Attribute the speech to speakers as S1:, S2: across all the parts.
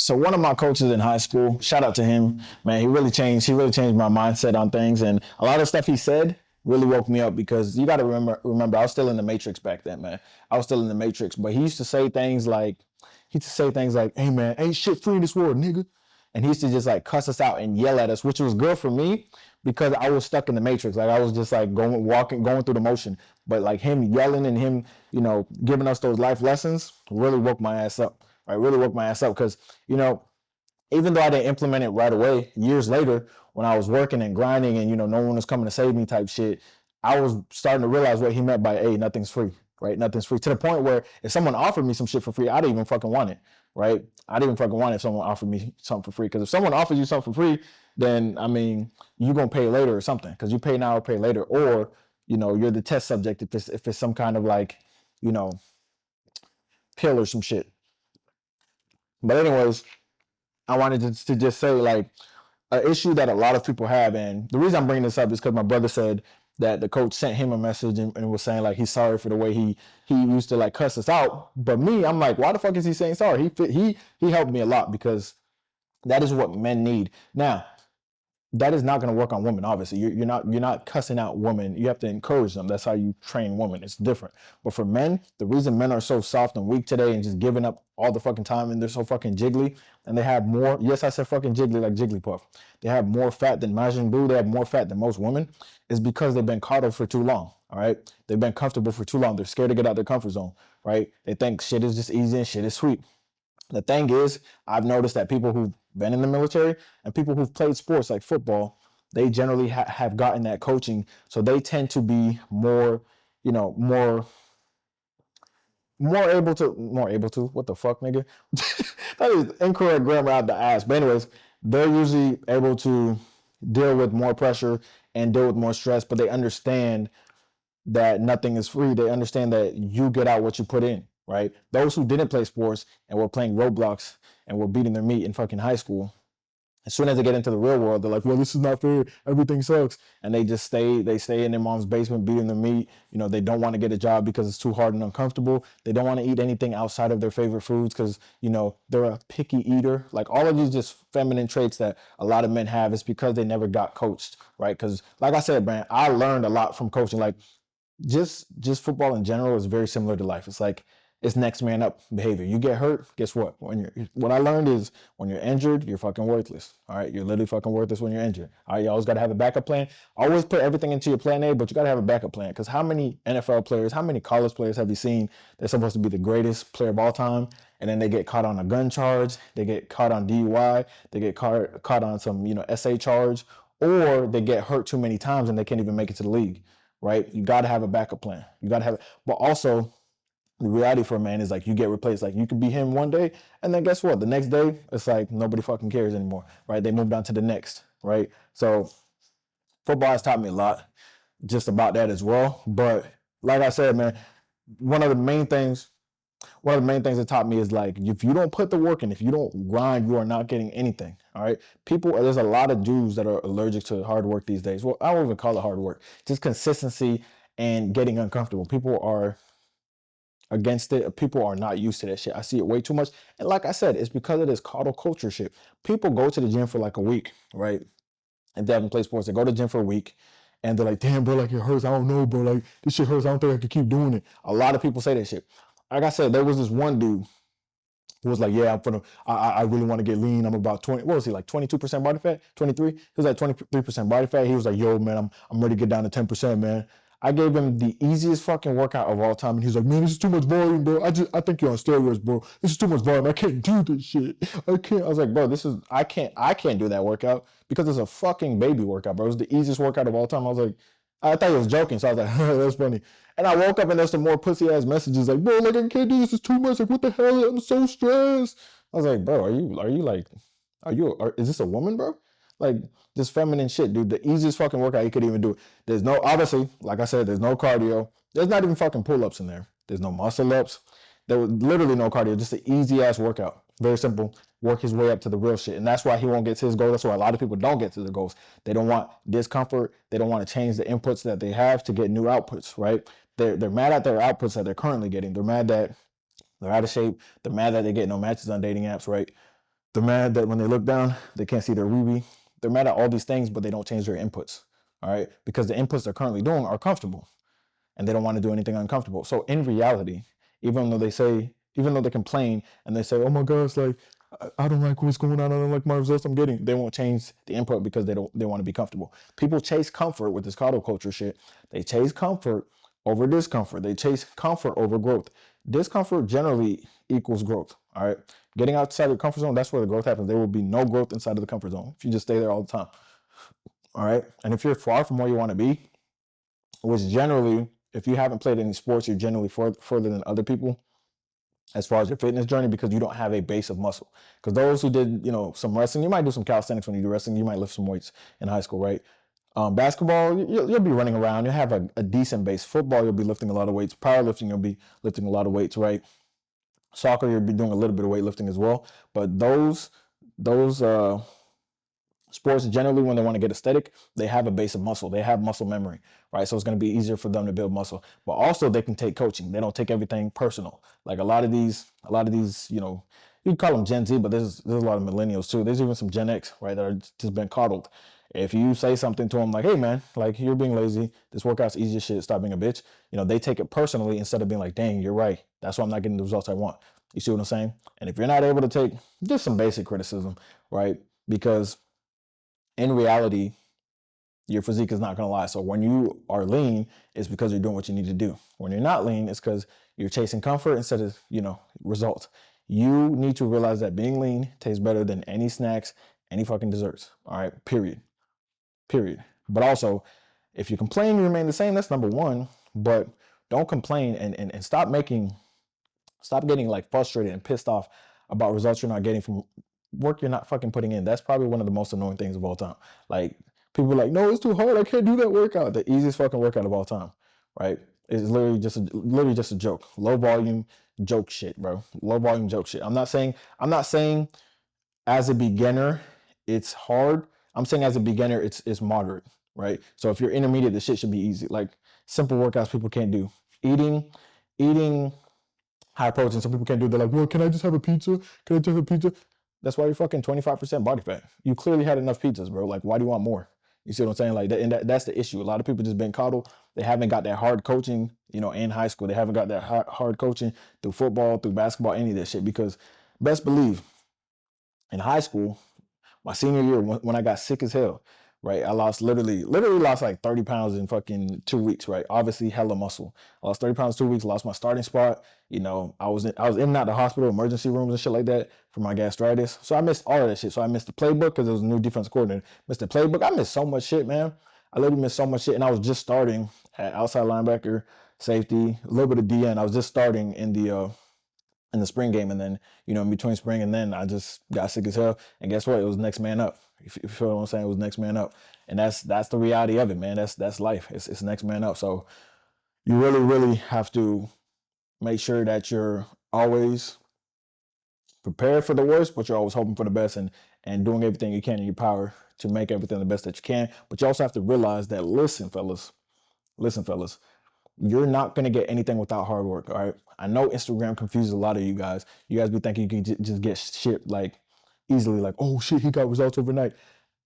S1: So one of my coaches in high school, shout out to him, man, he really changed my mindset on things. And a lot of stuff he said really woke me up because you gotta remember I was still in the matrix back then, man. I was still in the matrix. But he used to say things like, hey man, ain't shit free in this world, nigga. And he used to just like cuss us out and yell at us, which was good for me because I was stuck in the matrix. Like I was just like going through the motion. But like him yelling and him, giving us those life lessons really woke my ass up. Right, really woke my ass up because you know even though I didn't implement it right away, years later, when I was working and grinding and no one was coming to save me type shit, I was starting to realize what he meant by, hey, nothing's free, right? Nothing's free. To the point where if someone offered me some shit for free, I didn't even fucking want it, right? I didn't even fucking want it if someone offered me something for free. Because if someone offers you something for free, then I mean, you're gonna pay later or something. Because you pay now or pay later, or you're the test subject if it's some kind of like, you know, pill or some shit. But anyways, I wanted to just say like an issue that a lot of people have, and the reason I'm bringing this up is because my brother said that the coach sent him a message and was saying like he's sorry for the way he used to like cuss us out. But me, I'm like, why the fuck is he saying sorry? He helped me a lot because that is what men need. Now, that is not going to work on women. Obviously, you're not cussing out women. You have to encourage them. That's how you train women. It's different. But for men, the reason men are so soft and weak today and just giving up all the fucking time and they're so fucking jiggly and they have more. Yes, I said fucking jiggly like Jigglypuff. They have more fat than Majin Buu. They have more fat than most women. Is because they've been coddled for too long. All right, they've been comfortable for too long. They're scared to get out their comfort zone. Right? They think shit is just easy and shit is sweet. The thing is, I've noticed that people who've been in the military and people who've played sports like football, they generally have gotten that coaching. So they tend to be more, more more able to what the fuck, nigga. That is incorrect grammar out the ass. But anyways, they're usually able to deal with more pressure and deal with more stress, but they understand that nothing is free. They understand that you get out what you put in, right? Those who didn't play sports and were playing Roblox and were beating their meat in fucking high school, as soon as they get into the real world, they're like, well, this is not fair. Everything sucks. And they stay in their mom's basement beating their meat. They don't want to get a job because it's too hard and uncomfortable. They don't want to eat anything outside of their favorite foods because, they're a picky eater. Like all of these just feminine traits that a lot of men have is because they never got coached, right? Because like I said, man, I learned a lot from coaching. Like just football in general is very similar to life. It's like it's next man up behavior. You get hurt, guess what? What I learned is when you're injured, you're fucking worthless. All right, you're literally fucking worthless when you're injured. All right, you always got to have a backup plan. Always put everything into your plan A, but you got to have a backup plan. Because how many NFL players, how many college players have you seen? They're supposed to be the greatest player of all time, and then they get caught on a gun charge, they get caught on DUI, they get caught on some SA charge, or they get hurt too many times and they can't even make it to the league. Right? You got to have a backup plan. You got to have it, but also the reality for a man is like you get replaced. Like you could be him one day, and then guess what? The next day, it's like nobody fucking cares anymore, right? They moved on to the next, right? So football has taught me a lot just about that as well. But like I said, man, one of the main things, one of the main things it taught me is like if you don't put the work in, if you don't grind, you are not getting anything. All right. There's a lot of dudes that are allergic to hard work these days. Well, I don't even call it hard work, just consistency and getting uncomfortable. People are against it. People are not used to that shit. I see it way too much. And like I said, it's because of this coddle culture shit. People go to the gym for like a week, right? If they haven't played sports, they go to the gym for a week and they're like, damn, bro, like it hurts. I don't know, bro. Like this shit hurts. I don't think I can keep doing it. A lot of people say that shit. Like I said, there was this one dude who was like, yeah, I really want to get lean. I'm about 20, what was he, like 22% body fat? 23? He was like 23% body fat. He was like, yo, man, I'm ready to get down to 10%, man. I gave him the easiest fucking workout of all time. And he's like, man, this is too much volume, bro. I think you're on steroids, bro. This is too much volume. I can't do this shit. I can't. I was like, bro, I can't do that workout because it's a fucking baby workout, bro. It's the easiest workout of all time. I was like, I thought he was joking. So I was like, that's funny. And I woke up and there's some more pussy ass messages like, bro, like I can't do this. It's too much. Like, what the hell? I'm so stressed. I was like, bro, is this a woman, bro? Like this feminine shit, dude. The easiest fucking workout you could even do. There's no, obviously, like I said, there's no cardio. There's not even fucking pull-ups in there. There's no muscle ups. There was literally no cardio. Just an easy ass workout. Very simple. Work his way up to the real shit. And that's why he won't get to his goal. That's why a lot of people don't get to their goals. They don't want discomfort. They don't want to change the inputs that they have to get new outputs, right? They're mad at their outputs that they're currently getting. They're mad that they're out of shape. They're mad that they get no matches on dating apps, right? They're mad that when they look down, they can't see their wee. They're mad at all these things, but they don't change their inputs. All right, because the inputs they're currently doing are comfortable, and they don't want to do anything uncomfortable. So in reality, even though they complain and they say, "Oh my gosh, like I don't like what's going on. I don't like my results I'm getting," they won't change the input because they want to be comfortable. People chase comfort with this coddle culture shit. They chase comfort over discomfort. They chase comfort over growth. Discomfort generally equals growth. All right, getting outside of the comfort zone, that's where the growth happens. There will be no growth inside of the comfort zone if you just stay there all the time. All right, and if you're far from where you want to be, which generally, if you haven't played any sports, you're generally further than other people as far as your fitness journey because you don't have a base of muscle. Because those who did, some wrestling, you might do some calisthenics when you do wrestling. You might lift some weights in high school, right? Basketball, you'll be running around. You'll have a decent base. Football, you'll be lifting a lot of weights. Powerlifting, you'll be lifting a lot of weights, right? Soccer, you'll be doing a little bit of weightlifting as well. But those sports generally when they want to get aesthetic, they have a base of muscle. They have muscle memory, right? So it's going to be easier for them to build muscle. But also they can take coaching. They don't take everything personal. Like a lot of these, you can call them Gen Z, but there's a lot of millennials too. There's even some Gen X, right, that are just been coddled. If you say something to them like, "Hey man, like you're being lazy. This workout's easy as shit. Stop being a bitch." They take it personally instead of being like, "Dang, you're right. That's why I'm not getting the results I want." You see what I'm saying? And if you're not able to take just some basic criticism, right? Because in reality, your physique is not going to lie. So when you are lean, it's because you're doing what you need to do. When you're not lean, it's because you're chasing comfort instead of, results. You need to realize that being lean tastes better than any snacks, any fucking desserts. All right, period. Period. But also, if you complain, you remain the same. That's number one. But don't complain and stop getting like frustrated and pissed off about results you're not getting from work you're not fucking putting in. That's probably one of the most annoying things of all time. Like people are like, "No, it's too hard. I can't do that workout." The easiest fucking workout of all time, right? It's literally just a joke. Low volume joke shit, bro. Low volume joke shit. I'm not saying as a beginner it's hard. I'm saying as a beginner it's moderate, right? So if you're intermediate, the shit should be easy. Like simple workouts people can't do. Eating high protein. Some people can't do it. They're like, "Well, can I just have a pizza? Can I just have a pizza?" That's why you're fucking 25% body fat. You clearly had enough pizzas, bro. Like, why do you want more? You see what I'm saying? Like, that's the issue. A lot of people just been coddled. They haven't got that hard coaching, in high school. They haven't got that hard coaching through football, through basketball, any of that shit. Because best believe, in high school, my senior year when I got sick as hell, right? I lost literally lost like 30 pounds in fucking 2 weeks, right? Obviously hella muscle. I lost 30 pounds 2 weeks, lost my starting spot. I was in and out the hospital, emergency rooms and shit like that for my gastritis. So I missed all of that shit. So I missed the playbook because it was a new defense coordinator. Missed the playbook. I missed so much shit, man. I literally missed so much shit. And I was just starting at outside linebacker, safety, a little bit of DN. I was just starting in the spring game, and then in between spring and then I just got sick as hell. And guess what? It was next man up. If you feel what I'm saying, it was next man up, and that's the reality of it, man. That's life. It's next man up. So you really really have to make sure that you're always prepared for the worst, but you're always hoping for the best and doing everything you can in your power to make everything the best that you can. But you also have to realize that listen, fellas, you're not going to get anything without hard work. All right. I know Instagram confuses a lot of you guys. You guys be thinking you can just get shit like easily, like, "Oh shit, he got results overnight."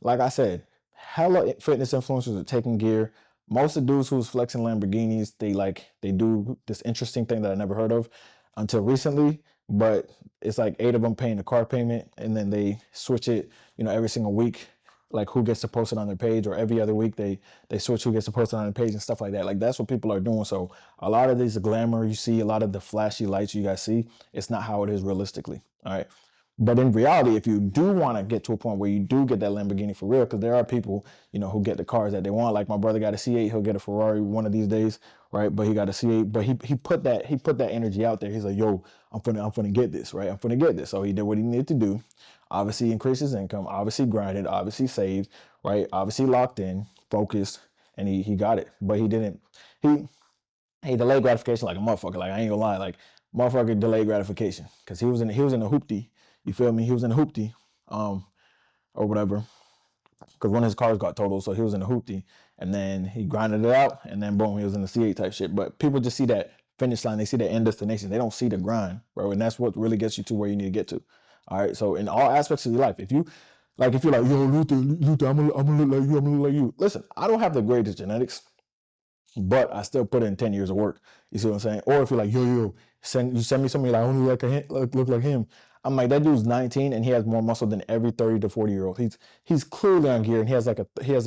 S1: Like I said, hella fitness influencers are taking gear. Most of the dudes who's flexing Lamborghinis, they do this interesting thing that I never heard of until recently. But it's like 8 of them paying the car payment, and then they switch it, every single week, like who gets to post it on their page, or every other week they switch who gets to post it on their page and stuff like that. Like that's what people are doing. So a lot of these glamour you see, a lot of the flashy lights you guys see, it's not how it is realistically. All right. But in reality, if you do want to get to a point where you do get that Lamborghini for real, because there are people, who get the cars that they want. Like my brother got a C8, he'll get a Ferrari one of these days, right? But he got a C8, but he put that energy out there. He's like, "Yo, I'm finna get this, right? I'm finna get this." So he did what he needed to do. Obviously increased his income, obviously grinded, obviously saved, right? Obviously locked in, focused, and he got it. But he didn't. He delayed gratification like a motherfucker. Like I ain't gonna lie, like motherfucker delayed gratification because he was in a hoopty. You feel me? He was in a hoopty, or whatever. Because one of his cars got totaled, so he was in a hoopty, and then he grinded it out, and then boom, he was in the C8 type shit. But people just see that finish line, they see the end destination, they don't see the grind, bro, and that's what really gets you to where you need to get to. All right. So in all aspects of your life, if you like, if you're like, yo, Luther, I'm gonna look like you, I'm gonna look like you. Listen, I don't have the greatest genetics, but I still put in 10 years of work. You see what I'm saying? Or if you're like, yo, send me somebody like I only look like him. I'm like, that dude's 19 and he has more muscle than every 30 to 40-year-old. He's clearly on gear and he has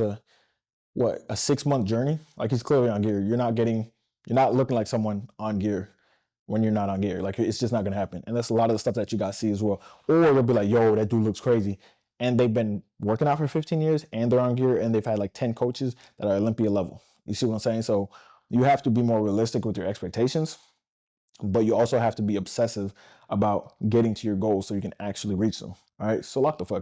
S1: a what, a 6 month journey. Like he's clearly on gear. You're not looking like someone on gear when you're not on gear. Like it's just not gonna happen. And that's a lot of the stuff that you guys see as well. Or they'll be like, yo, that dude looks crazy. And they've been working out for 15 years and they're on gear and they've had like 10 coaches that are Olympia level. You see what I'm saying? So you have to be more realistic with your expectations, but you also have to be obsessive about getting to your goals so you can actually reach them. All right. So lock the fuck